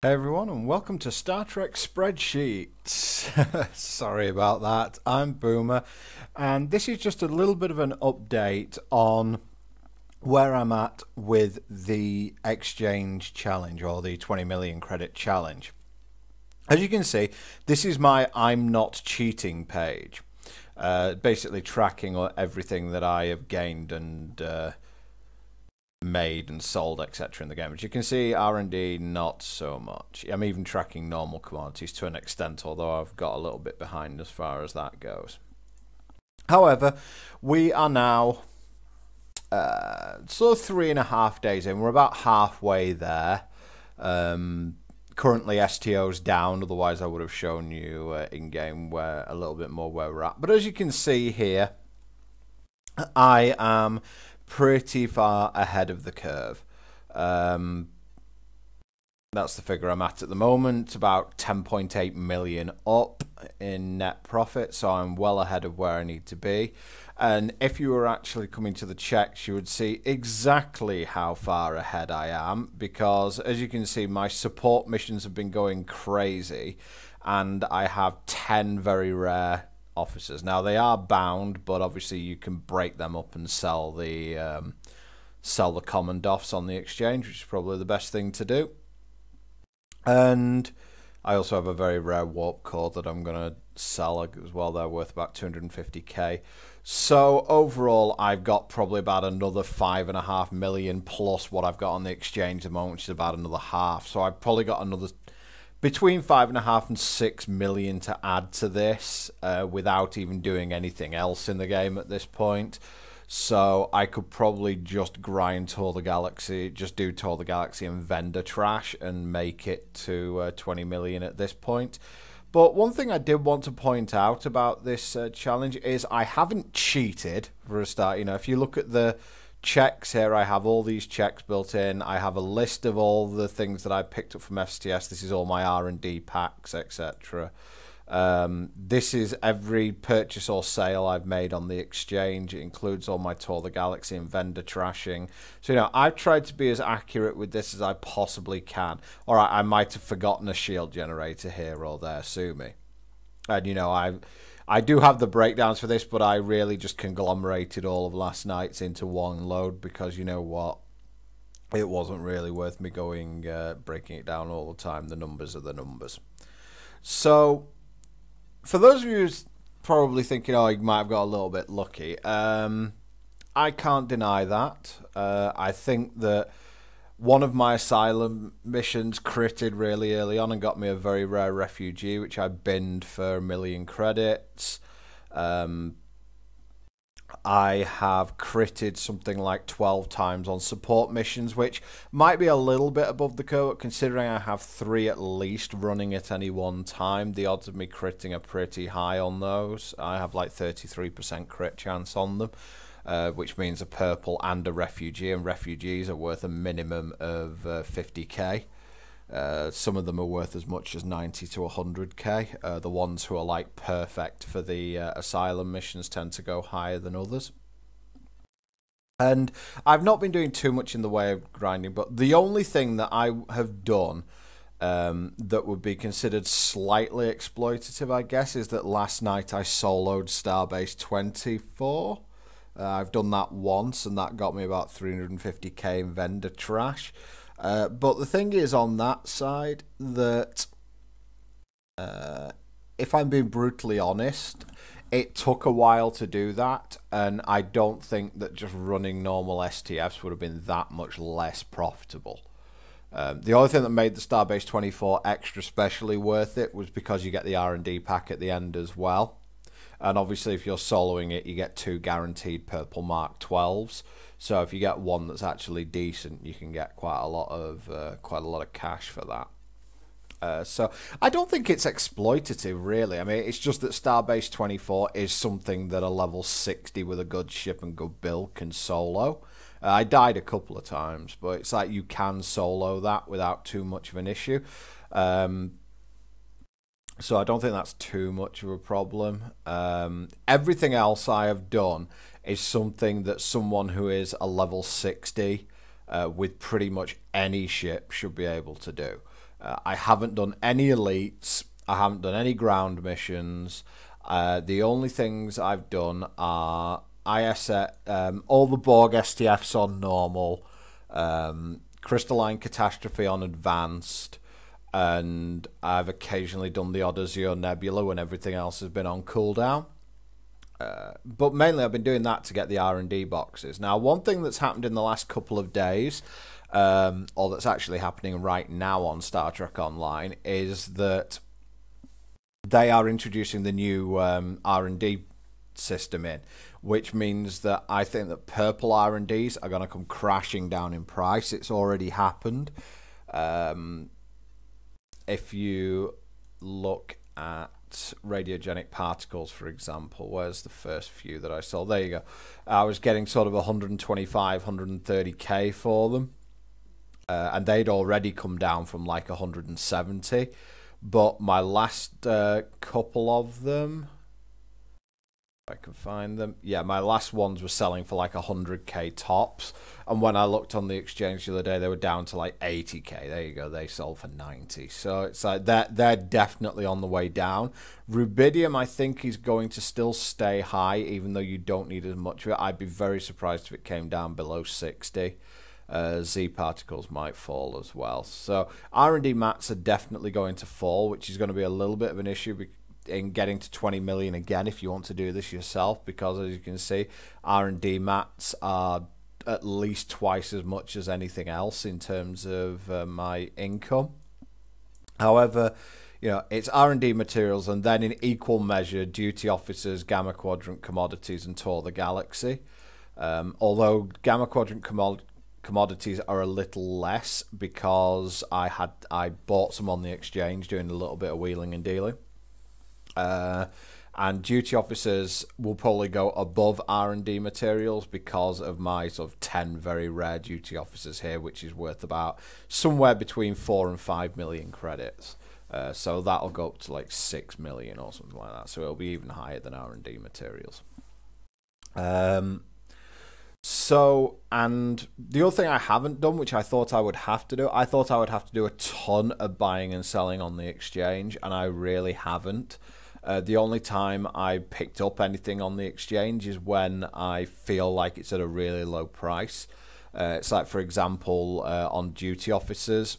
Hey everyone, and welcome to Star Trek Spreadsheets. Sorry about that. I'm Boomer, and this is just a little bit of an update on where I'm at with the exchange challenge or the 20 million credit challenge. As you can see, this is my I'm not cheating page, basically tracking everything that I have gained and made and sold, etc. in the game. As you can see, R&D not so much. I'm even tracking normal commodities to an extent, although I've got a little bit behind as far as that goes. However, we are now sort of 3.5 days in. We're about halfway there. Currently STO's down, otherwise I would have shown you in game where a little bit more where we're at. But as you can see here, I am pretty far ahead of the curve. That's the figure I'm at the moment, about 10.8 million up in net profit, so I'm well ahead of where I need to be. And if you were actually coming to the checks, you would see exactly how far ahead I am, because as you can see, my support missions have been going crazy, and I have 10 very rare officers. Now they are bound, but obviously you can break them up and sell the common doffs on the exchange, which is probably the best thing to do. And I also have a very rare warp core that I'm going to sell as well. They're worth about 250k. So overall, I've got probably about another 5.5 million plus what I've got on the exchange at the moment, which is about another half. So I've probably got another between 5.5 and 6 million to add to this without even doing anything else in the game at this point. So I could probably just grind Tour the Galaxy, just do Tour the Galaxy and vendor trash and make it to 20 million at this point. But one thing I did want to point out about this challenge is I haven't cheated for a start. You know, if you look at the checks here, I have all these checks built in. I have a list of all the things that I picked up from STS. This is all my R&D packs, etc. This is every purchase or sale I've made on the exchange. It includes all my Tour the Galaxy and vendor trashing. So, you know, I've tried to be as accurate with this as I possibly can. All right, I might have forgotten a shield generator here or there, sue me. And, you know, I do have the breakdowns for this, but I really just conglomerated all of last night's into one load because, you know what, it wasn't really worth me going breaking it down all the time. The numbers are the numbers. So for those of you who's probably thinking, oh, you might have got a little bit lucky, I can't deny that. I think that one of my asylum missions critted really early on and got me a very rare refugee, which I binned for 1 million credits. I have critted something like 12 times on support missions, which might be a little bit above the curve, considering I have 3 at least running at any one time. The odds of me critting are pretty high on those. I have like 33% crit chance on them. Which means a purple and a refugee, and refugees are worth a minimum of 50k. Some of them are worth as much as 90 to 100k. The ones who are like perfect for the asylum missions tend to go higher than others. And I've not been doing too much in the way of grinding, but the only thing that I have done that would be considered slightly exploitative, I guess, is that last night I soloed Starbase 24. I've done that once, and that got me about 350k in vendor trash. But the thing is on that side that, if I'm being brutally honest, it took a while to do that, and I don't think that just running normal STFs would have been that much less profitable. The other thing that made the Starbase 24 extra specially worth it was because you get the R&D pack at the end as well. And obviously, if you're soloing it, you get 2 guaranteed purple Mark 12s. So if you get one that's actually decent, you can get quite a lot of cash for that. So I don't think it's exploitative, really. I mean, it's just that Starbase 24 is something that a level 60 with a good ship and good build can solo. I died a couple of times, but it's like you can solo that without too much of an issue. So I don't think that's too much of a problem. Everything else I have done is something that someone who is a level 60 with pretty much any ship should be able to do. I haven't done any elites. I haven't done any ground missions. The only things I've done are all the Borg STFs on normal, Crystalline Catastrophe on advanced, and I've occasionally done the odd Azure Nebula when everything else has been on cooldown. But mainly I've been doing that to get the R&D boxes. Now, one thing that's happened in the last couple of days, or that's actually happening right now on Star Trek Online, is that they are introducing the new R&D system in, which means that I think that purple R&Ds are going to come crashing down in price. It's already happened. If you look at radiogenic particles, for example, where's the first few that I saw? There you go. I was getting sort of 125, 130k for them, and they'd already come down from like 170. But my last couple of them, if I can find them, yeah, my last ones were selling for like 100k tops, and when I looked on the exchange the other day, they were down to like 80k. There you go, they sold for 90. So it's like they're definitely on the way down. Rubidium, I think, is going to still stay high, even though you don't need as much of it. I'd be very surprised if it came down below 60. Z particles might fall as well. So R&D mats are definitely going to fall, which is going to be a little bit of an issue in getting to 20 million again if you want to do this yourself, because as you can see, R&D mats are at least twice as much as anything else in terms of my income. However, you know, it's R&D materials, and then in equal measure duty officers, Gamma Quadrant commodities, and Tour the Galaxy. Although Gamma Quadrant commodities are a little less because I bought some on the exchange doing a little bit of wheeling and dealing. And duty officers will probably go above R&D materials because of my sort of 10 very rare duty officers here, which is worth about somewhere between 4 and 5 million credits. So that'll go up to like 6 million or something like that. So it'll be even higher than R&D materials. So, and the other thing I haven't done, which I thought I would have to do, I thought I would have to do a ton of buying and selling on the exchange, and I really haven't. The only time I picked up anything on the exchange is when I feel like it's at a really low price. It's like, for example, on duty officers,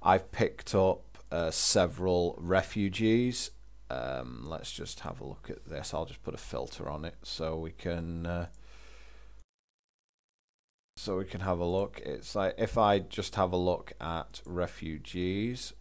I've picked up several refugees. Let's just have a look at this. I'll just put a filter on it so we can have a look. It's like if I just have a look at refugees,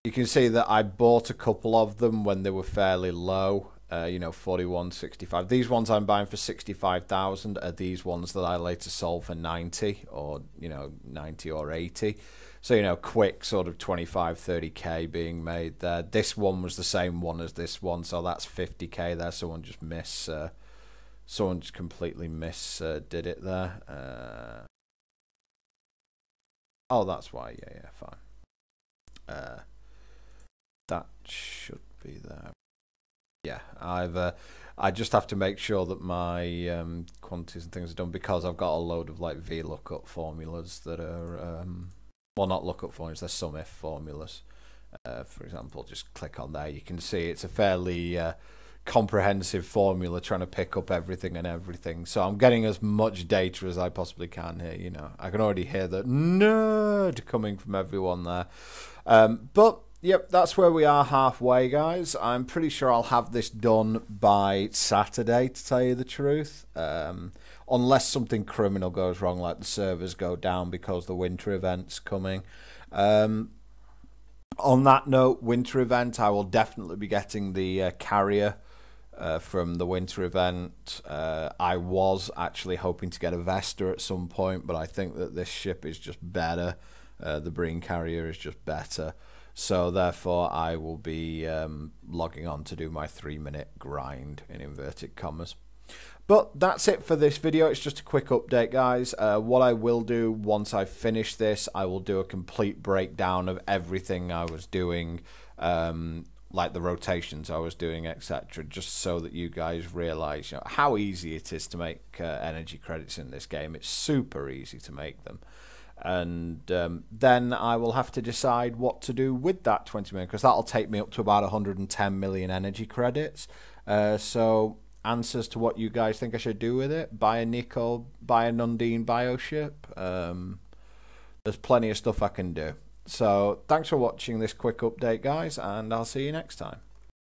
you can see that I bought a couple of them when they were fairly low, you know, 41, 65. These ones I'm buying for 65,000 are these ones that I later sold for 90, or, you know, 90 or 80. So, you know, quick sort of 25, 30k being made there. This one was the same one as this one, so that's 50k there. Someone just completely did it there. Oh, that's why. Yeah, fine. That should be there. Yeah, I just have to make sure that my quantities and things are done, because I've got a load of like VLOOKUP formulas that are well, not lookup formulas, they're sum if formulas. For example, just click on there. You can see it's a fairly comprehensive formula trying to pick up everything and everything. So I'm getting as much data as I possibly can here. You know, I can already hear the nerd coming from everyone there. But yep, that's where we are halfway, guys. I'm pretty sure I'll have this done by Saturday, to tell you the truth. Unless something criminal goes wrong, like the servers go down because the winter event's coming. On that note, winter event, I will definitely be getting the carrier from the winter event. I was actually hoping to get a Vesta at some point, but I think that this ship is just better. The Breen carrier is just better. So therefore, I will be logging on to do my 3-minute grind, in inverted commas. But that's it for this video. It's just a quick update, guys. What I will do once I finish this, I will do a complete breakdown of everything I was doing, like the rotations I was doing, etc., just so that you guys realize, you know, how easy it is to make energy credits in this game. It's super easy to make them. And then I will have to decide what to do with that 20 million, because that'll take me up to about 110 million energy credits. So answers to what you guys think I should do with it: buy a nickel, buy a Nundine bioship. There's plenty of stuff I can do. So thanks for watching this quick update, guys, and I'll see you next time.